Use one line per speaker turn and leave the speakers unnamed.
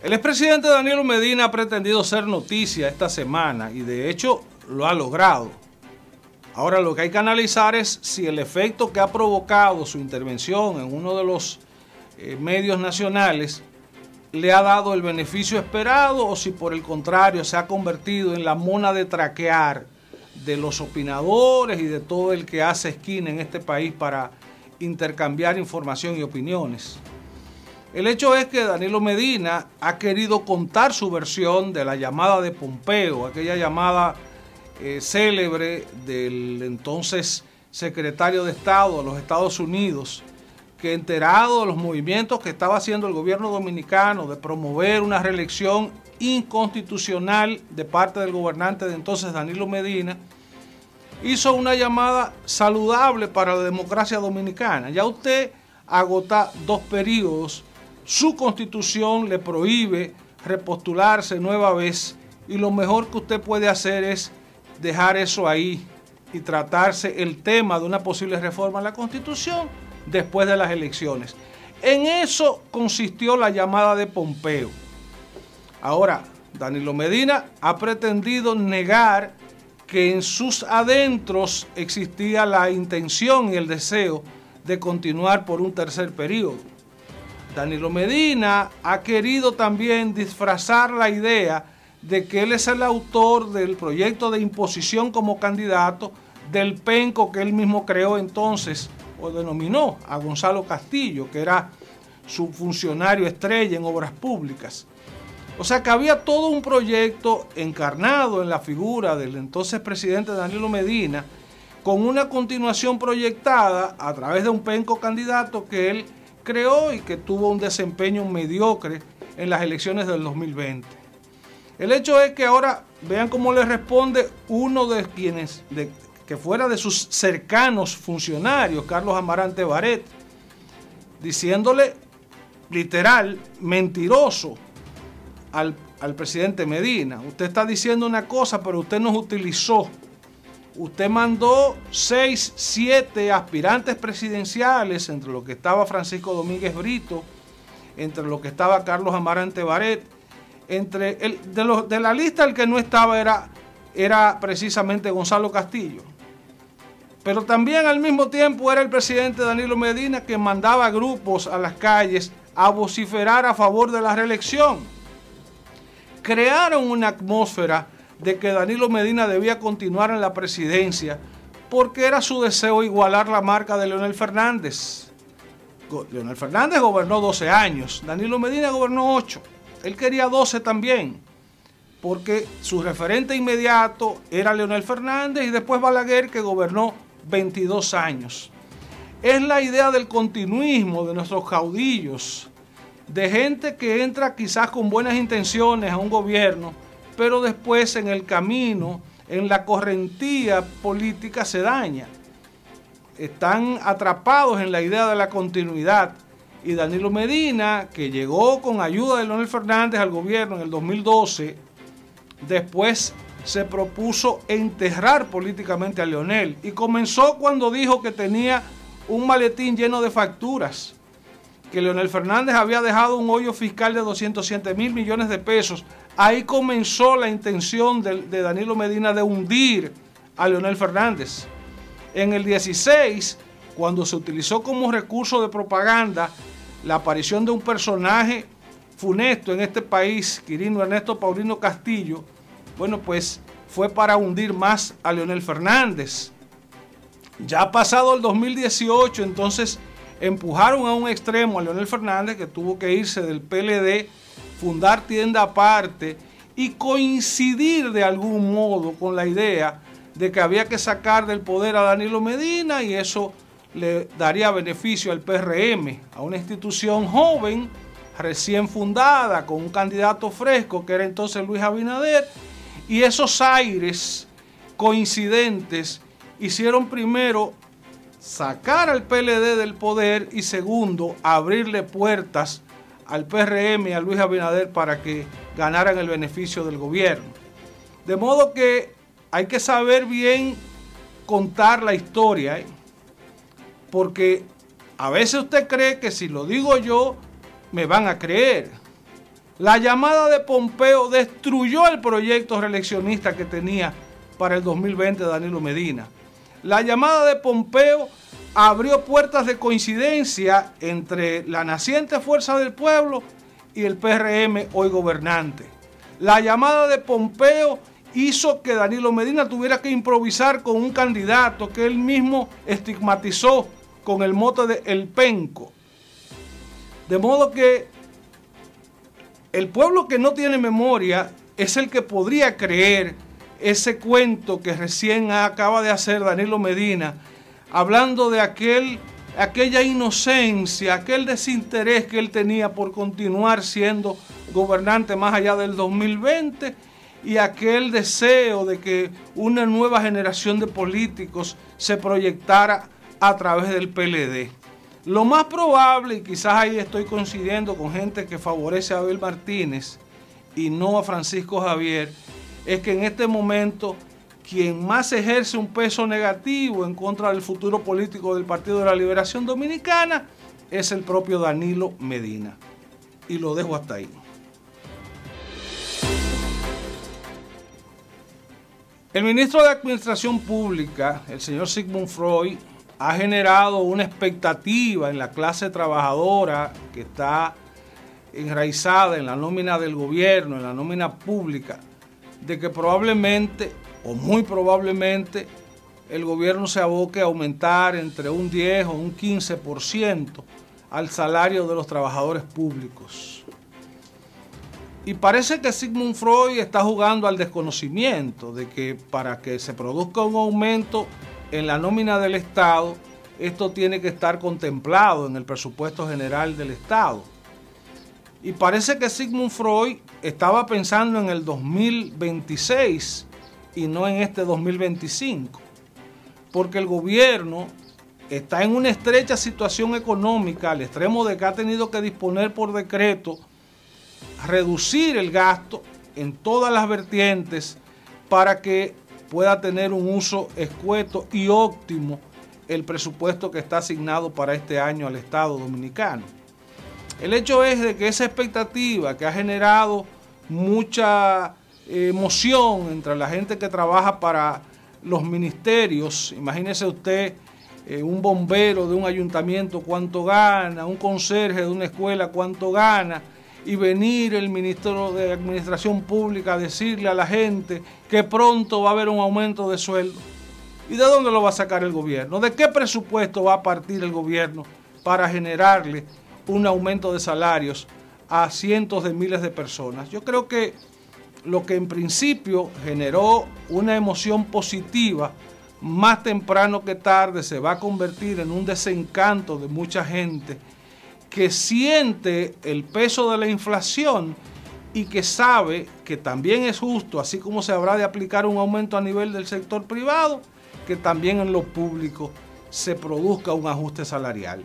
El expresidente Danilo Medina ha pretendido ser noticia esta semana y de hecho lo ha logrado. Ahora lo que hay que analizar es si el efecto que ha provocado su intervención en uno de los medios nacionales le ha dado el beneficio esperado o si por el contrario se ha convertido en la mona de traquear de los opinadores y de todo el que hace esquina en este país para intercambiar información y opiniones. El hecho es que Danilo Medina ha querido contar su versión de la llamada de Pompeo, aquella llamada célebre del entonces secretario de Estado de los Estados Unidos, que enterado de los movimientos que estaba haciendo el gobierno dominicano de promover una reelección inconstitucional de parte del gobernante de entonces Danilo Medina, hizo una llamada saludable para la democracia dominicana. Ya usted agota 2 periodos, su constitución le prohíbe repostularse nueva vez y lo mejor que usted puede hacer es dejar eso ahí y tratarse el tema de una posible reforma a la Constitución después de las elecciones. En eso consistió la llamada de Pompeo. Ahora, Danilo Medina ha pretendido negar que en sus adentros existía la intención y el deseo de continuar por un tercer periodo. Danilo Medina ha querido también disfrazar la idea de que él es el autor del proyecto de imposición como candidato del penco que él mismo creó entonces o denominó a Gonzalo Castillo, que era su funcionario estrella en obras públicas. O sea que había todo un proyecto encarnado en la figura del entonces presidente Danilo Medina, con una continuación proyectada a través de un penco candidato que él creó y que tuvo un desempeño mediocre en las elecciones del 2020. El hecho es que ahora vean cómo le responde uno de quienes, que fuera de sus cercanos funcionarios, Carlos Amarante Barret, diciéndole literal, mentiroso al presidente Medina. Usted está diciendo una cosa, pero usted nos utilizó. Usted mandó 6, 7 aspirantes presidenciales, entre los que estaba Francisco Domínguez Brito, entre los que estaba Carlos Amarante Barret. De la lista el que no estaba era precisamente Gonzalo Castillo. Pero también al mismo tiempo era el presidente Danilo Medina que mandaba grupos a las calles a vociferar a favor de la reelección. Crearon una atmósfera de que Danilo Medina debía continuar en la presidencia porque era su deseo igualar la marca de Leonel Fernández. Leonel Fernández gobernó 12 años, Danilo Medina gobernó 8. Él quería 12 también, porque su referente inmediato era Leonel Fernández y después Balaguer, que gobernó 22 años. Es la idea del continuismo de nuestros caudillos, de gente que entra quizás con buenas intenciones a un gobierno, pero después en el camino, en la correntía política se daña. Están atrapados en la idea de la continuidad. Y Danilo Medina, que llegó con ayuda de Leonel Fernández al gobierno en el 2012, después se propuso enterrar políticamente a Leonel. Y comenzó cuando dijo que tenía un maletín lleno de facturas, que Leonel Fernández había dejado un hoyo fiscal de 207.000 millones de pesos. Ahí comenzó la intención de Danilo Medina de hundir a Leonel Fernández. En el 16, cuando se utilizó como recurso de propaganda la aparición de un personaje funesto en este país, Quirino Ernesto Paulino Castillo, bueno, pues fue para hundir más a Leonel Fernández. Ya pasado el 2018, entonces empujaron a un extremo a Leonel Fernández, que tuvo que irse del PLD, fundar tienda aparte y coincidir de algún modo con la idea de que había que sacar del poder a Danilo Medina y eso le daría beneficio al PRM, a una institución joven, recién fundada, con un candidato fresco que era entonces Luis Abinader, y esos aires coincidentes hicieron primero sacar al PLD del poder y segundo abrirle puertas al PRM y a Luis Abinader para que ganaran el beneficio del gobierno. De modo que hay que saber bien contar la historia, porque a veces usted cree que si lo digo yo, me van a creer. La llamada de Pompeo destruyó el proyecto reeleccionista que tenía para el 2020 Danilo Medina. La llamada de Pompeo abrió puertas de coincidencia entre la naciente Fuerza del Pueblo y el PRM hoy gobernante. La llamada de Pompeo hizo que Danilo Medina tuviera que improvisar con un candidato que él mismo estigmatizó con el mote de El Penco. De modo que el pueblo que no tiene memoria es el que podría creer ese cuento que recién acaba de hacer Danilo Medina, hablando de aquella inocencia, aquel desinterés que él tenía por continuar siendo gobernante más allá del 2020 y aquel deseo de que una nueva generación de políticos se proyectara a través del PLD. Lo más probable, y quizás ahí estoy coincidiendo con gente que favorece a Abel Martínez y no a Francisco Javier, es que en este momento quien más ejerce un peso negativo en contra del futuro político del Partido de la Liberación Dominicana es el propio Danilo Medina. Y lo dejo hasta ahí. El ministro de Administración Pública, el señor Sigmund Freud, ha generado una expectativa en la clase trabajadora que está enraizada en la nómina del gobierno, en la nómina pública, de que probablemente o muy probablemente el gobierno se aboque a aumentar entre un 10 o un 15% al salario de los trabajadores públicos. Y parece que Sigmund Freud está jugando al desconocimiento de que para que se produzca un aumento en la nómina del Estado, esto tiene que estar contemplado en el presupuesto general del Estado. Y parece que Sigmund Freud estaba pensando en el 2026 y no en este 2025, porque el gobierno está en una estrecha situación económica al extremo de que ha tenido que disponer por decreto reducir el gasto en todas las vertientes para que pueda tener un uso escueto y óptimo el presupuesto que está asignado para este año al Estado dominicano. El hecho es de que esa expectativa que ha generado mucha emoción entre la gente que trabaja para los ministerios, imagínese usted un bombero de un ayuntamiento cuánto gana, un conserje de una escuela cuánto gana, y venir el ministro de Administración Pública a decirle a la gente que pronto va a haber un aumento de sueldo. ¿Y de dónde lo va a sacar el gobierno? ¿De qué presupuesto va a partir el gobierno para generarle un aumento de salarios a cientos de miles de personas? Yo creo que lo que en principio generó una emoción positiva, más temprano que tarde se va a convertir en un desencanto de mucha gente que siente el peso de la inflación y que sabe que también es justo, así como se habrá de aplicar un aumento a nivel del sector privado, que también en lo público se produzca un ajuste salarial.